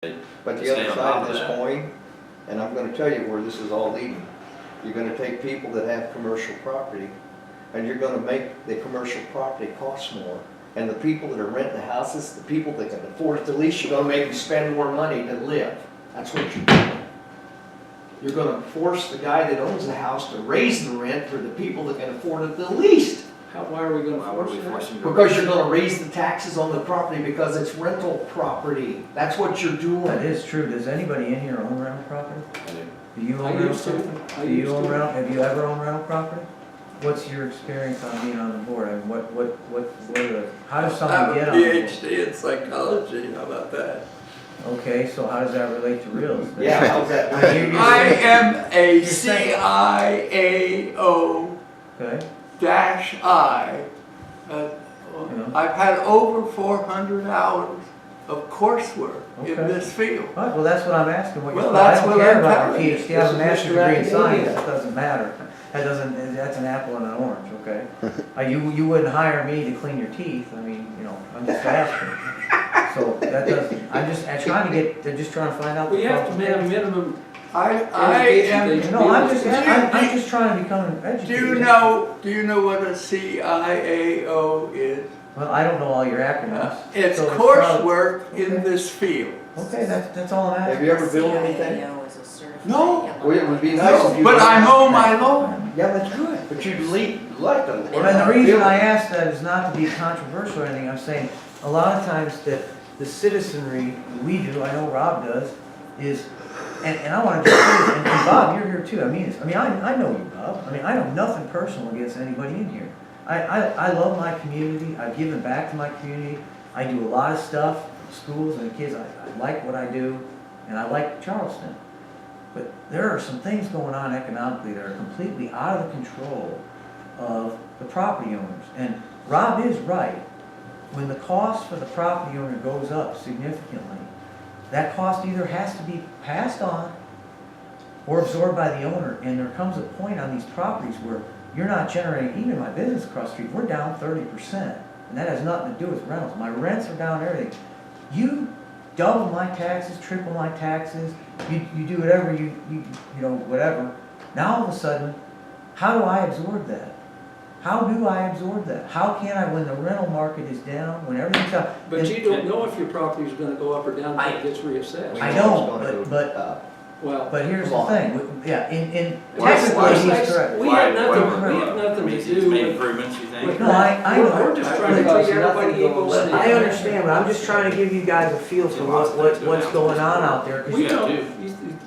But the other side of this coin, and I'm gonna tell you where this is all leading, you're gonna take people that have commercial property, and you're gonna make the commercial property cost more. And the people that are renting the houses, the people that can afford it the least, you're gonna make them spend more money to live. That's what you're doing. You're gonna force the guy that owns the house to raise the rent for the people that can afford it the least. Why are we going to force that? Because you're gonna raise the taxes on the property because it's rental property. That's what you're doing. That is true. Does anybody in here own rental property? Do you I own rental used to. property? Do you own rental? Have you ever owned rental property? What's your experience on being on the board? I mean, how does someone get on the board? PhD in psychology, how about that? Okay, so how does that relate to real estate? Yeah, how's that? I am a You're saying- CIAO Okay, -I. I've had over 400 hours of coursework in Okay. this field. all right, well, that's what I'm asking. What Well, I that's don't what care I'm about telling your you. PhD. I have a This is master's Mr. degree in Academia. science. That doesn't matter. That's an apple and an orange, okay? You wouldn't hire me to clean your teeth. I mean, I'm just asking. So that doesn't, I'm just trying to find out. We have to have minimum. I Education am. thing. No, I'm just trying to become an Do educator. you know what a CIAO is? Well, I don't know all your acronyms. It's so coursework okay. in this field. Okay, that's all I'm Have asking. you ever built anything? No. Well, it would be nice if you. But I mow my lawn. Yeah, that's good, but you'd like to learn. And how the to reason build. I ask that is not to be controversial or anything. I'm saying a lot of times that the citizenry, we do, I know Rob does, is, and I want to just say, and Bob, you're here too. I mean, I know you, Bob. I mean, I have nothing personal against anybody in here. I love my community. I've given back to my community. I do a lot of stuff, schools and the kids. I like what I do, and I like Charleston. But there are some things going on economically that are completely out of the control of the property owners. And Rob is right. When the cost for the property owner goes up significantly, that cost either has to be passed on or absorbed by the owner. And there comes a point on these properties where you're not generating, even my business across the street, we're down 30%. And that has nothing to do with rentals. My rents are down, everything. You double my taxes, triple my taxes, you do whatever whatever. Now all of a sudden, how do I absorb that? How do I absorb that? How can I, when the rental market is down, when everything's up? But you don't know if your property is going to go up or down until it gets reassessed. I don't, but here's the thing, yeah, technically he's correct. We have nothing to It's do made with. improvements, you think? No, I know. We're just trying to treat everybody equal. I understand, but I'm just trying to give you guys a feel for what's going on out there. 'Cause We you- don't,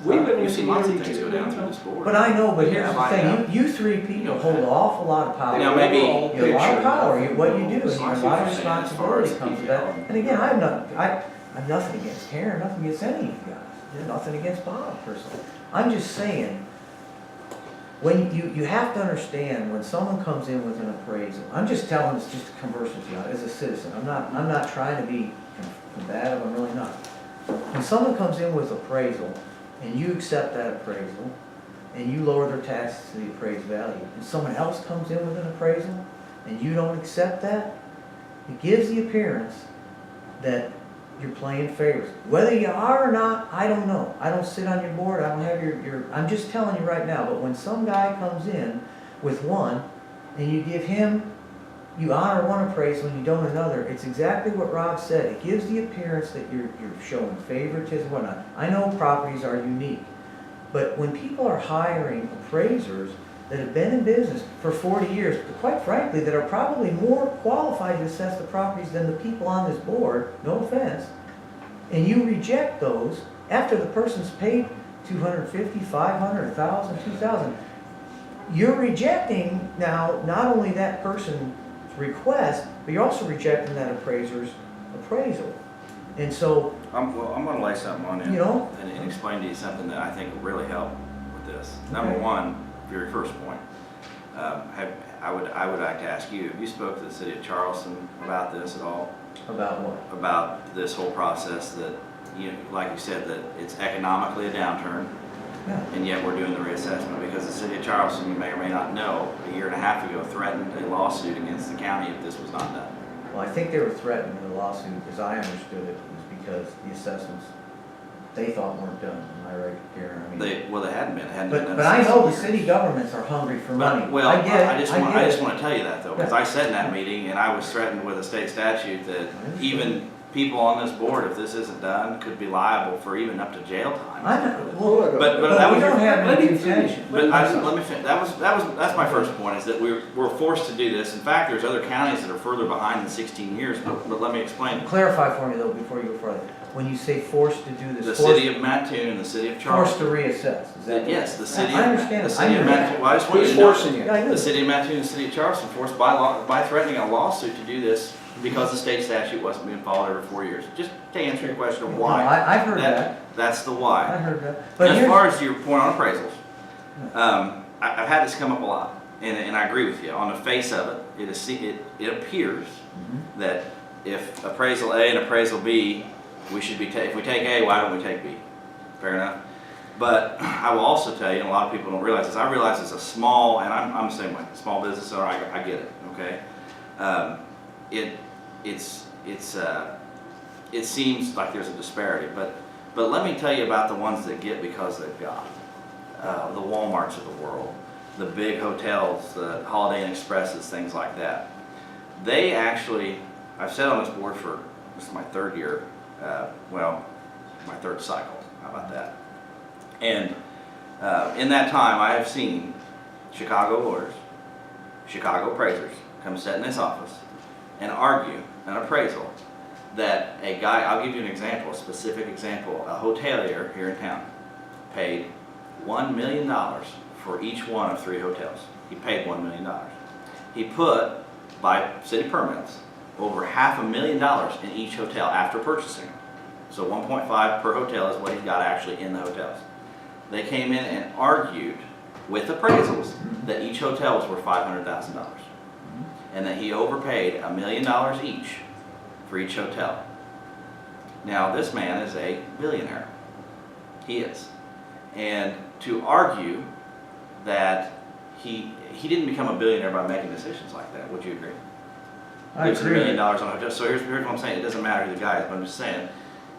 we live in You've a seen lots of community things too. go down through this board. But I know, but here's the thing, you three people hold an awful lot of power. Now, maybe- You have a lot of power, what you do, and you have a lot of responsibility As far as comes with that. And again, I have nothing against Karen, nothing against any of you guys, there's nothing against Bob personally. I'm just saying, when you have to understand, when someone comes in with an appraisal, I'm just telling this just to converse with you as a citizen, I'm not trying to be combative, I'm really not. When someone comes in with appraisal, and you accept that appraisal, and you lower their taxes to the appraised value, and someone else comes in with an appraisal, and you don't accept that, it gives the appearance that you're playing favorites. Whether you are or not, I don't know. I don't sit on your board, I don't have I'm just telling you right now, but when some guy comes in with one, and you give him, you honor one appraisal and you don't another, it's exactly what Rob said. It gives the appearance that you're showing favoritism, whatnot. I know properties are unique, but when people are hiring appraisers that have been in business for 40 years, quite frankly, that are probably more qualified to assess the properties than the people on this board, no offense, and you reject those after the person's paid $250, $500, $1,000, $2,000, you're rejecting now not only that person's request, but you're also rejecting that appraiser's appraisal. And so, I'm going to lay something on you know, and explain to you something that I think will really help with this. Okay. Number one, very first point, I would like to ask you, have you spoke to the city of Charleston about this at all? about what? About this whole process that, like you said, that it's economically a downturn, Yeah. and yet we're doing the reassessment because the city of Charleston, you may or may not know, a year and a half ago threatened a lawsuit against the county if this was not done. Well, I think they were threatened with a lawsuit, as I understood it, was because the assessments they thought weren't done, am I right, Karen? I mean, They hadn't been, it hadn't been done. But I since know the years. city governments are hungry for But- money. Well, I get it, I just get it. want to tell you that though, because I sat in that meeting and I was threatened with a state statute that even people on this board, if this isn't done, could be liable for even up to jail time. I know, well, But but that we was don't your, have let any me finish. contention. but let me finish. That's my first point, is that we're forced to do this. In fact, there's other counties that are further behind than 16 years, but let me explain. Clarify for me though, before you go further. When you say forced to do this, The forced, city of Mattoon and the city of forced to Charleston. reassess, is that? Yes, the city. I understand. The city I of knew that. Mattoon, well, I just want you Who's to know. forcing you? Yeah, I know. The city of Mattoon and the city of Charleston forced by law, by threatening a lawsuit to do this because the state statute wasn't being followed every 4 years. Just to answer your question of No, why. I've heard that. That's the I why. heard that. But And as here's, far as your point on appraisals, I've had this come up a lot, and I agree with you. On the face of it, it appears Mhm. that if appraisal A and appraisal B, we should be, if we take A, why don't we take B? Fair enough. But I will also tell you, and a lot of people don't realize this, I realize it's a small, and I'm the same way, small business owner, I get it, okay? It seems like there's a disparity, but let me tell you about the ones that get because they've got. The Walmarts of the world, the big hotels, the Holiday Inn Expresses, things like that. They actually, I've sat on this board for, this is my third year, my third cycle, how about that? And in that time, I have seen Chicago lawyers, Chicago appraisers come sit in this office and argue an appraisal that a guy, I'll give you an example, a specific example, a hotelier here in town paid $1 million for each one of 3 hotels. He paid $1 million. He put, by city permits, over $500,000 in each hotel after purchasing them. So 1.5 per hotel is what he's got actually in the hotels. They came in and argued with appraisals that each hotel was worth $500,000 and that he overpaid $1 million each for each hotel. Now this man is a billionaire. He is. And to argue that he didn't become a billionaire by making decisions like that, would you agree? I Losing $1 agree. million on a hotel. So here's what I'm saying. It doesn't matter who the guy is, but I'm just saying,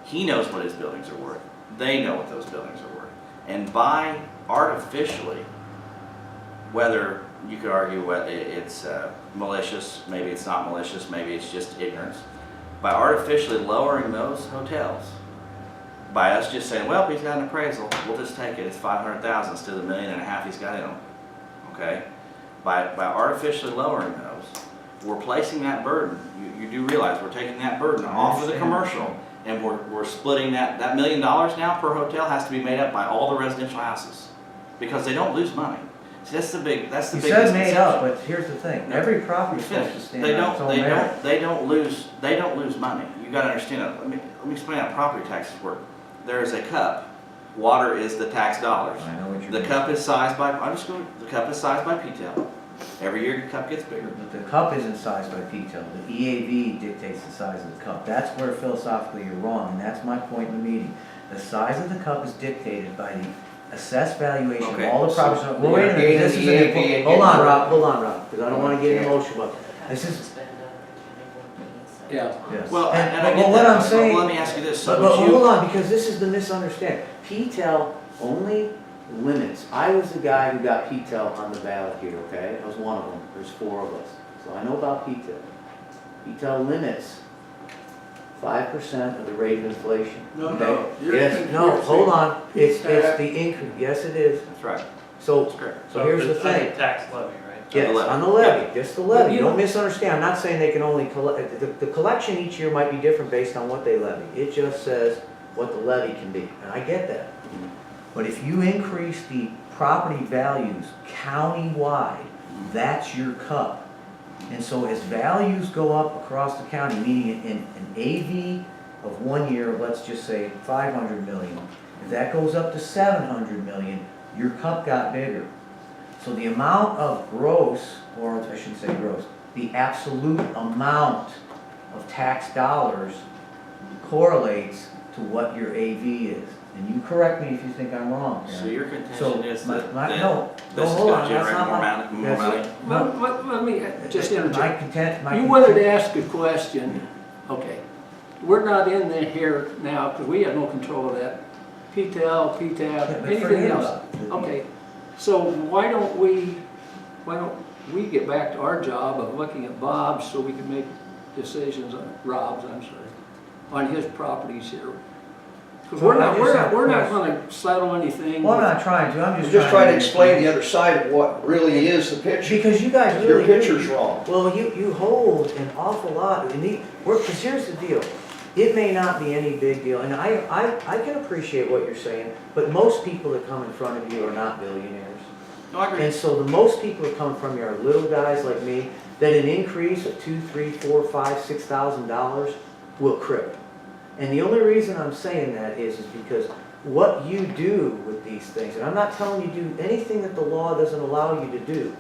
he knows what his buildings are worth. They know what those buildings are worth. And by artificially, whether you could argue whether it's malicious, maybe it's not malicious, maybe it's just ignorance, by artificially lowering those hotels, by us just saying, well, he's got an appraisal, we'll just take it, it's $500,000 instead of $1.5 million he's got in them, okay? By artificially lowering those, we're placing that burden, you do realize we're taking that burden off of the commercial, and we're splitting that $1 million now per hotel has to be made up by all the residential houses, because they don't lose money. See, that's the big You biggest said made up, misconception. but here's the thing, every property's supposed to stand They on its own don't, merit. they don't lose money. You gotta understand it. Let me explain how property taxes work. There is a cup. Water is the tax dollars. I know what you're The doing. cup is sized by, the cup is sized by P-TEL. Every year the cup gets bigger. But the cup isn't sized by P-TEL, the EAV dictates the size of the cup. That's where philosophically you're wrong, and that's my point in the meeting. The size of the cup is dictated by the assessed valuation of Okay, all the so properties. Well, wait a minute, this is an important, hold on, Rob, because I don't wanna get emotional about it. This is, Yeah. yes. Well, And- and I but get what that. I'm saying. But let me ask you this. But, So but would you, hold on, because this is the misunderstanding. P-TEL only limits, I was the guy who got P-TEL on the ballot here, okay? I was one of them, there's 4 of us. So I know about P-TEL. P-TEL limits 5% of the rate of inflation. No, okay? no, you're Yes, no, confusing hold on, it's P-TEL. the increase, yes it is. that's right. So, That's correct. so here's the thing. Tax levy, right? Yes, levy. on the levy, just the levy, You don't know- misunderstand, I'm not saying they can only collect, the collection each year might be different based on what they levy. It just says what the levy can be, and I get that. But if you increase the property values county-wide, that's your cup. And so as values go up across the county, meaning an AV of 1 year, let's just say 500 million, if that goes up to 700 million, your cup got bigger. So the amount of gross, or I shouldn't say gross, the absolute amount of tax dollars correlates to what your AV is. And you correct me if you think I'm wrong. So Karen. your contention So, is my- that my- that no, this is hold gonna on, that's generate not more my- money, more that's money? it. Let me just My interject. content, my. You wanted to ask a question, okay. We're not in there here now, because we have no control of that P-TEL, P-TAB, Yeah, but anything forget else. about it. Okay, so why don't we get back to our job of looking at Bob's so we can make decisions on, Rob's, I'm sorry, on his properties here? Because So we're I not, just have a we're not question. gonna settle anything. Well, I'm with- not trying to, I'm I'm just just trying to to explain the other side of what really is the picture. Because you guys Your really do. picture's wrong. Well, you hold an awful lot, because here's the deal. It may not be any big deal, and I can appreciate what you're saying, but most people that come in front of you are not billionaires. No, I agree. And so the most people that come from you are little guys like me, that an increase of $2, $3, $4, $5, $6,000 will cripple. And the only reason I'm saying that is because what you do with these things, and I'm not telling you to do anything that the law doesn't allow you to do,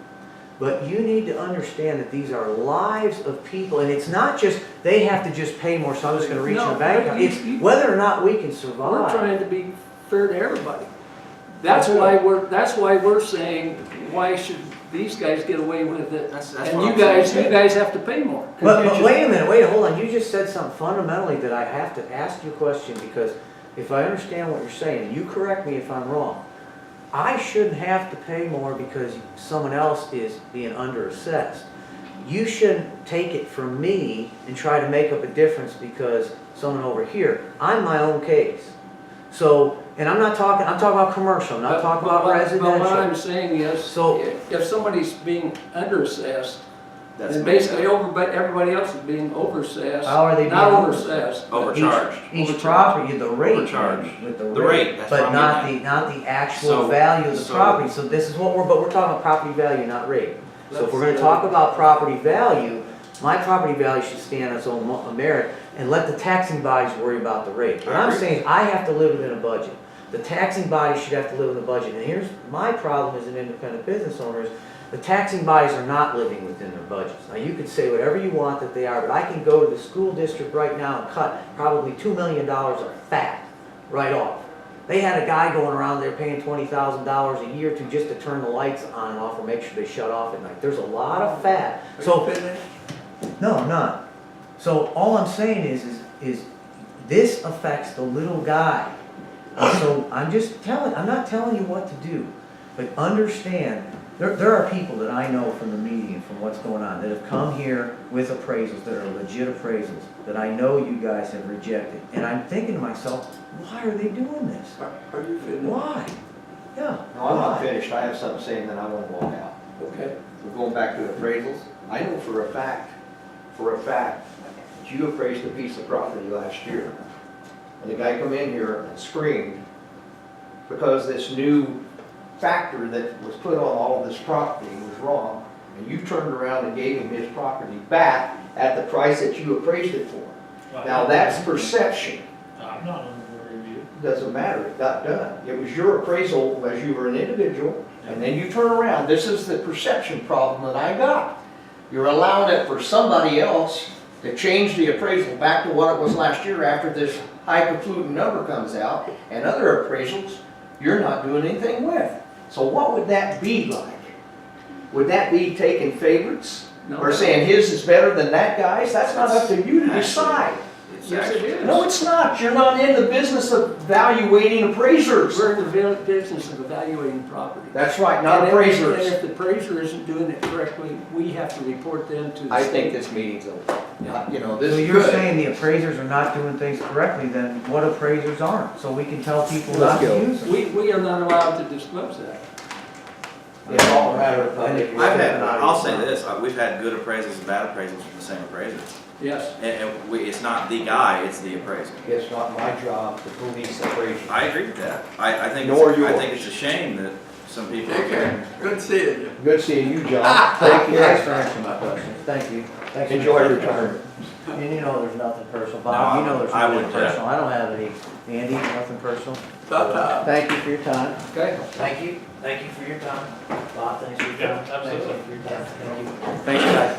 but you need to understand that these are lives of people, and it's not just, they have to just pay more, so I'm just gonna reach in No, the bank but account. you- It's you- whether or not we can We're survive. trying to be fair to everybody. That's why we're saying, why should these guys get away with it? That's And what you I'm saying. guys have to pay more. But wait a minute, hold on, you just said something fundamentally that I have to ask you a question, because if I understand what you're saying, and you correct me if I'm wrong, I shouldn't have to pay more because someone else is being underassessed. You shouldn't take it from me and try to make up a difference because someone over here, I'm my own case. So, and I'm talking about commercial, I'm not talking about But what I'm residential. saying is, So- if somebody's being underassessed, That's then made basically up. but everybody else is being overassessed. How are they Not being overassessed. Overcharged. Each property, the rate. Overcharged. With The rate, that's what But I'm not getting not the actual So- value of the so- property, so this is what but we're talking about property value, not rate. So if we're gonna talk about property value, my property value should stand on its own merit, and let the taxing bodies worry about the rate. What I I'm agree. saying is, I have to live within a budget. The taxing bodies should have to live within the budget, and here's my problem as an independent business owner is, the taxing bodies are not living within their budgets. Now, you could say whatever you want that they are, but I can go to the school district right now and cut probably $2 million of fat right off. They had a guy going around there paying $20,000 a year just to turn the lights on and off or make sure they shut off at night. There's a lot of fat. So, no, I'm not. So all I'm saying is this affects the little guy. And so I'm not telling you what to do, but understand, there are people that I know from the media and from what's going on that have come here with appraisals that are legit appraisals that I know you guys have rejected. And I'm thinking to myself, why are they doing this? Are you finished? Why? Yeah. No, I'm not why? finished. I have something saying that I want to walk out. Okay. We're going back to appraisals. I know for a fact, that you appraised a piece of property last year. And the guy come in here and screamed because this new factor that was put on all of this property was wrong. And you turned around and gave him his property back at the price that you appraised it for. Now, that's perception. I'm not under review. Doesn't matter, it got done. It was your appraisal as you were an individual, and then you turn around. This is the perception problem that I got. You're allowing it for somebody else to change the appraisal back to what it was last year after this hyperfluent number comes out, and other appraisals you're not doing anything with. So what would that be like? Would that be taking favorites? No. Or saying his is better than that guy's? That's not up to you to decide. It's Yes, it actually- is. No, it's not. You're not in the business of evaluating appraisers. We're in the business of evaluating property. That's right, not And appraisers. if the appraiser isn't doing it correctly, we have to report them to the I state. think this meeting's over. You know, this So is you're good. saying the appraisers are not doing things correctly, then what appraisers aren't? So we can tell people Let's not go. to use them. We are not allowed to disclose that. It's all a matter of public. I'll say this, we've had good appraisals and bad appraisals from the same appraiser. Yes. And it's not the guy, it's the appraiser. It's not my job to police appraisers. I agree with that. I think, Nor I yours. think it's a shame that some people are Take getting. care. Good seeing you. Good seeing you, John. Take Thanks care. for answering my questions. Thank you. Thanks for Enjoy answering. retirement. And you know there's nothing personal. Bob, you know there's I nothing would, personal. I don't have any. Andy, nothing personal. Ta-ta. Thank you for your time. Okay. Thank you. Thank you for your time. Bob, thanks for your Yeah, time. absolutely. Thank you for your time. Thank you. Thanks, guys.